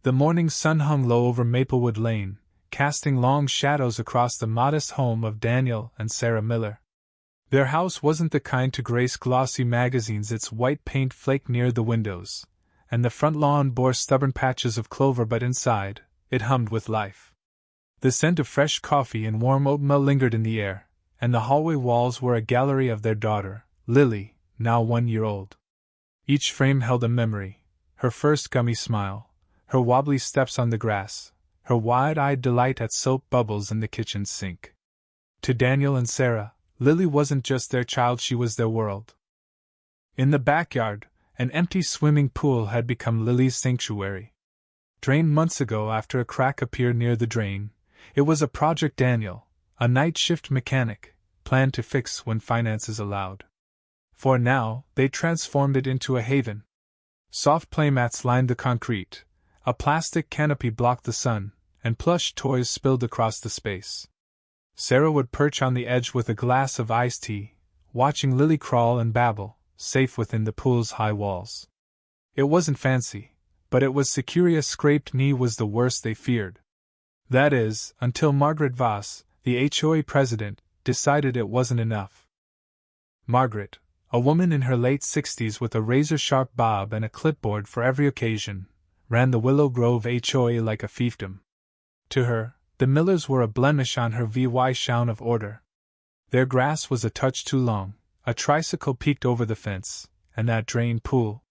The morning sun hung low over Maplewood Lane, casting long shadows across the modest home of Daniel and Sarah Miller. Their house wasn't the kind to grace glossy magazines, its white paint flaked near the windows, and the front lawn bore stubborn patches of clover, but inside, it hummed with life. The scent of fresh coffee and warm oatmeal lingered in the air, and the hallway walls were a gallery of their daughter, Lily, now 1 year old. Each frame held a memory: her first gummy smile, her wobbly steps on the grass, her wide-eyed delight at soap bubbles in the kitchen sink. To Daniel and Sarah, Lily wasn't just their child, she was their world. In the backyard, an empty swimming pool had become Lily's sanctuary. Drained months ago after a crack appeared near the drain, it was a project Daniel, a night shift mechanic, planned to fix when finances allowed. For now, they transformed it into a haven. Soft playmats lined the concrete, a plastic canopy blocked the sun, and plush toys spilled across the space. Sarah would perch on the edge with a glass of iced tea, watching Lily crawl and babble, safe within the pool's high walls. It wasn't fancy, but it was secure. A scraped knee was the worst they feared. That is, until Margaret Voss, the HOA president, decided it wasn't enough. Margaret, a woman in her late 60s with a razor-sharp bob and a clipboard for every occasion, ran the Willow Grove HOA like a fiefdom. To her, the Millers were a blemish on her VY shine of order. Their grass was a touch too long, a tricycle peeked over the fence, and that drain pool,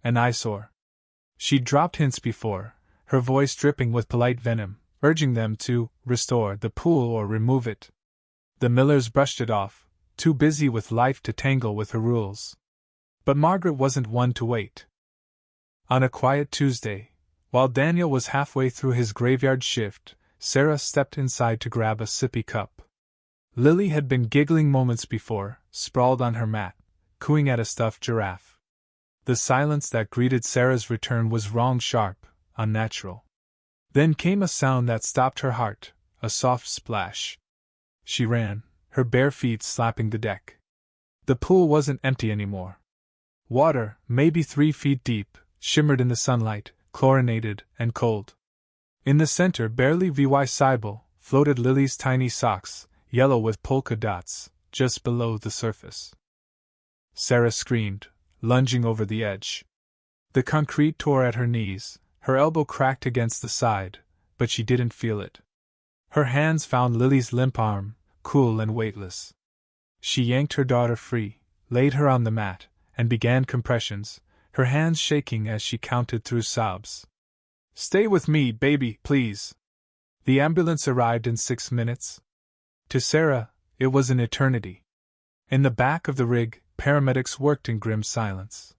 an eyesore. She'd dropped hints before, her voice dripping with polite venom, urging them to restore the pool or remove it. The Millers brushed it off, too busy with life to tangle with her rules. But Margaret wasn't one to wait. On a quiet Tuesday, while Daniel was halfway through his graveyard shift, Sarah stepped inside to grab a sippy cup. Lily had been giggling moments before, sprawled on her mat, cooing at a stuffed giraffe. The silence that greeted Sarah's return was wrong, sharp, unnatural. Then came a sound that stopped her heart, a soft splash. She ran, her bare feet slapping the deck. The pool wasn't empty anymore. Water, maybe 3 feet deep, shimmered in the sunlight, chlorinated and cold. In the center, barely visible, floated Lily's tiny socks, yellow with polka dots, just below the surface. Sarah screamed, lunging over the edge. The concrete tore at her knees, her elbow cracked against the side, but she didn't feel it. Her hands found Lily's limp arm, cool and weightless. She yanked her daughter free, laid her on the mat, and began compressions, her hands shaking as she counted through sobs. "Stay with me, baby, please." The ambulance arrived in 6 minutes. To Sarah, it was an eternity. In the back of the rig, paramedics worked in grim silence.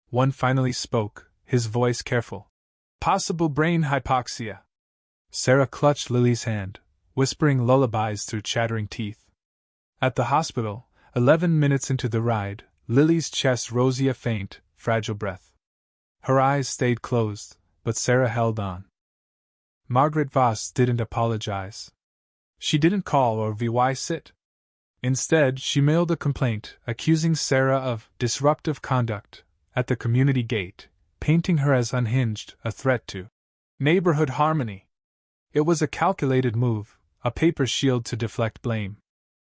One finally spoke, his voice careful. "Possible brain hypoxia." Sarah clutched Lily's hand, whispering lullabies through chattering teeth. At the hospital, 11 minutes into the ride, Lily's chest rose a faint, fragile breath. Her eyes stayed closed, but Sarah held on. Margaret Voss didn't apologize. She didn't call or sit. Instead, she mailed a complaint accusing Sarah of disruptive conduct at the community gate, painting her as unhinged, a threat to neighborhood harmony. It was a calculated move, a paper shield to deflect blame.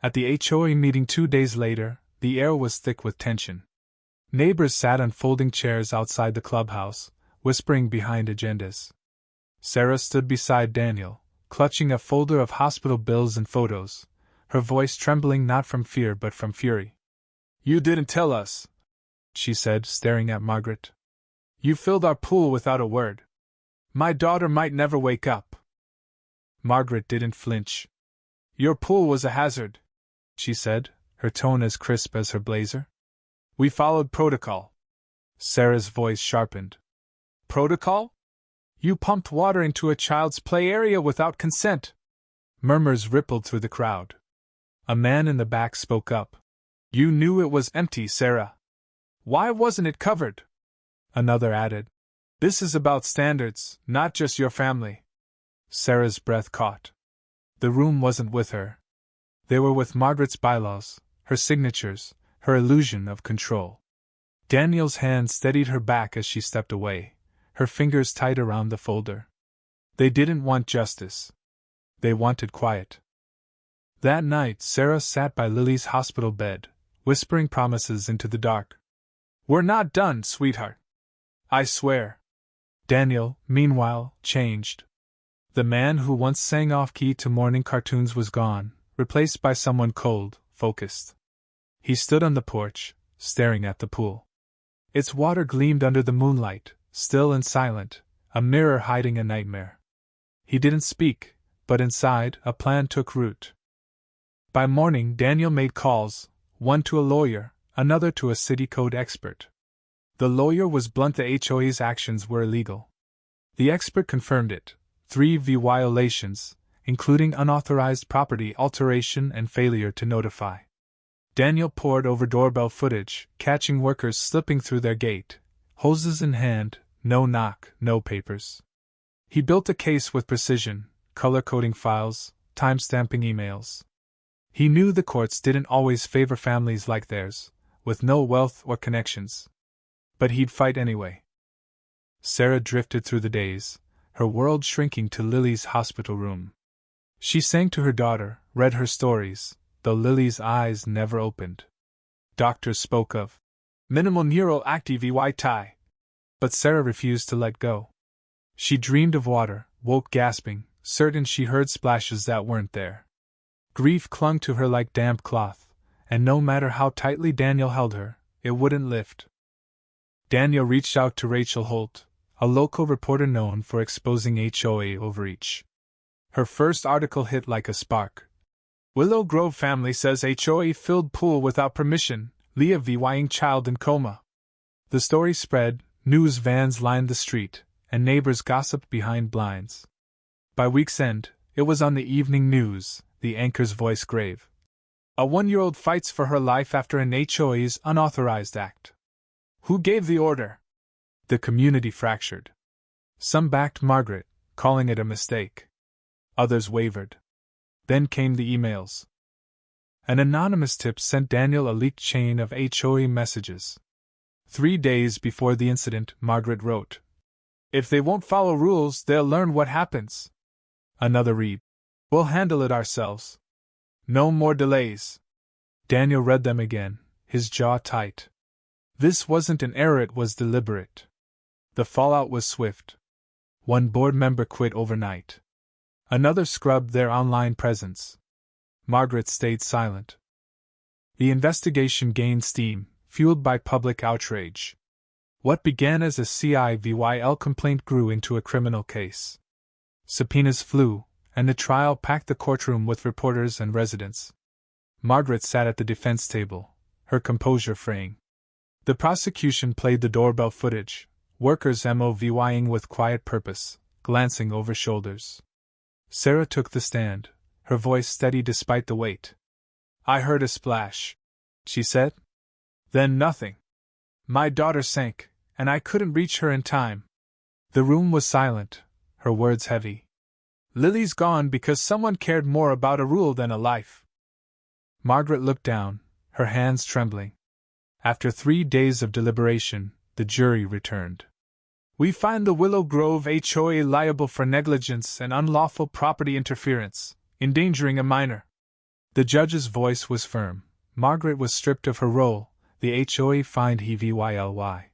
At the HOA meeting 2 days later, the air was thick with tension. Neighbors sat on folding chairs outside the clubhouse, whispering behind agendas. Sarah stood beside Daniel, clutching a folder of hospital bills and photos, her voice trembling not from fear but from fury. "You didn't tell us," she said, staring at Margaret. "You filled our pool without a word. My daughter might never wake up." Margaret didn't flinch. "Your pool was a hazard," she said, her tone as crisp as her blazer. "We followed protocol." Sarah's voice sharpened. "Protocol? You pumped water into a child's play area without consent." Murmurs rippled through the crowd. A man in the back spoke up. "You knew it was empty, Sarah. Why wasn't it covered?" Another added. "This is about standards, not just your family." Sarah's breath caught. The room wasn't with her. They were with Margaret's bylaws, her signatures, her illusion of control. Daniel's hand steadied her back as she stepped away, her fingers tight around the folder. They didn't want justice. They wanted quiet. That night, Sarah sat by Lily's hospital bed, whispering promises into the dark. "We're not done, sweetheart. I swear." Daniel, meanwhile, changed. The man who once sang off-key to morning cartoons was gone, replaced by someone cold, focused. He stood on the porch, staring at the pool. Its water gleamed under the moonlight, still and silent, a mirror hiding a nightmare. He didn't speak, but inside, a plan took root. By morning, Daniel made calls, one to a lawyer, another to a city code expert. The lawyer was blunt: the HOA's actions were illegal. The expert confirmed it: 3 violations, including unauthorized property alteration and failure to notify. Daniel pored over doorbell footage, catching workers slipping through their gate, hoses in hand, no knock, no papers. He built a case with precision, color-coding files, time-stamping emails. He knew the courts didn't always favor families like theirs, with no wealth or connections. But he'd fight anyway. Sarah drifted through the days, her world shrinking to Lily's hospital room. She sang to her daughter, read her stories, though Lily's eyes never opened. Doctors spoke of minimal neural activity, but Sarah refused to let go. She dreamed of water, woke gasping, certain she heard splashes that weren't there. Grief clung to her like damp cloth, and no matter how tightly Daniel held her, it wouldn't lift. Daniel reached out to Rachel Holt, a local reporter known for exposing HOA overreach. Her first article hit like a spark. Willow Grove family says HOA filled pool without permission, Leah VYing child in coma. The story spread, news vans lined the street, and neighbors gossiped behind blinds. By week's end, it was on the evening news, the anchor's voice grave. A 1-year-old fights for her life after an HOA's unauthorized act. Who gave the order? The community fractured. Some backed Margaret, calling it a mistake. Others wavered. Then came the emails. An anonymous tip sent Daniel a leaked chain of HOA messages. 3 days before the incident, Margaret wrote, "If they won't follow rules, they'll learn what happens." Another read, "We'll handle it ourselves. No more delays." Daniel read them again, his jaw tight. This wasn't an error, it was deliberate. The fallout was swift. One board member quit overnight. Another scrubbed their online presence. Margaret stayed silent. The investigation gained steam, fueled by public outrage. What began as a CIVYL complaint grew into a criminal case. Subpoenas flew, and the trial packed the courtroom with reporters and residents. Margaret sat at the defense table, her composure fraying. The prosecution played the doorbell footage, workers MOVYing with quiet purpose, glancing over shoulders. Sarah took the stand, her voice steady despite the weight. "I heard a splash," she said. "Then nothing. My daughter sank, and I couldn't reach her in time." The room was silent, her words heavy. "Lily's gone because someone cared more about a rule than a life." Margaret looked down, her hands trembling. After 3 days of deliberation, the jury returned. "We find the Willow Grove HOA liable for negligence and unlawful property interference, endangering a minor." The judge's voice was firm. Margaret was stripped of her role, the HOA fined HEVYLY.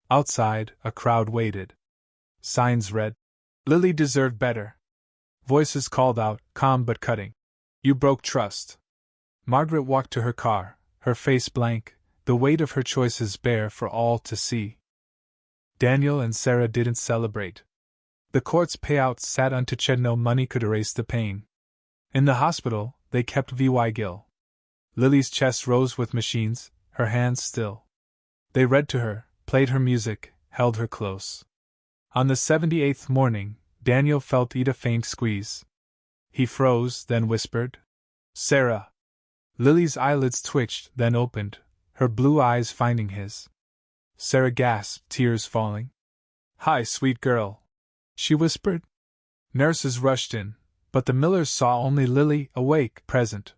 Outside, a crowd waited. Signs read, "Lily deserved better." Voices called out, calm but cutting, "You broke trust." Margaret walked to her car, her face blank, the weight of her choices bare for all to see. Daniel and Sarah didn't celebrate. The court's payouts sat untouched, no money could erase the pain. In the hospital, they kept VY Gill. Lily's chest rose with machines, her hands still. They read to her, played her music, held her close. On the 78th morning, Daniel felt Ida faint squeeze. He froze, then whispered, "Sarah." Lily's eyelids twitched, then opened, her blue eyes finding his. Sarah gasped, tears falling. "Hi, sweet girl," she whispered. Nurses rushed in, but the Millers saw only Lily, awake, present.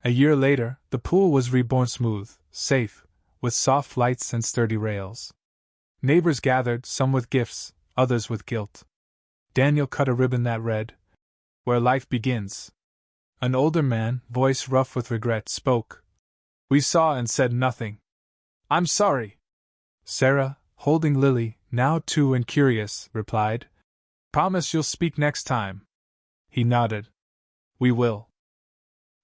A year later, the pool was reborn smooth, safe, with soft lights and sturdy rails. Neighbors gathered, some with gifts, others with guilt. Daniel cut a ribbon that read, "Where life begins." An older man, voice rough with regret, spoke. "We saw and said nothing. I'm sorry." Sarah, holding Lily, now too incurious, replied, "Promise you'll speak next time." He nodded. "We will."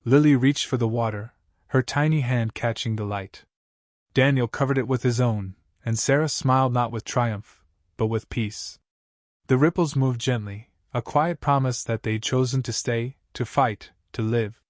Lily reached for the water, her tiny hand catching the light. Daniel covered it with his own, and Sarah smiled not with triumph, but with peace. The ripples moved gently, a quiet promise that they'd chosen to stay, to fight, to live.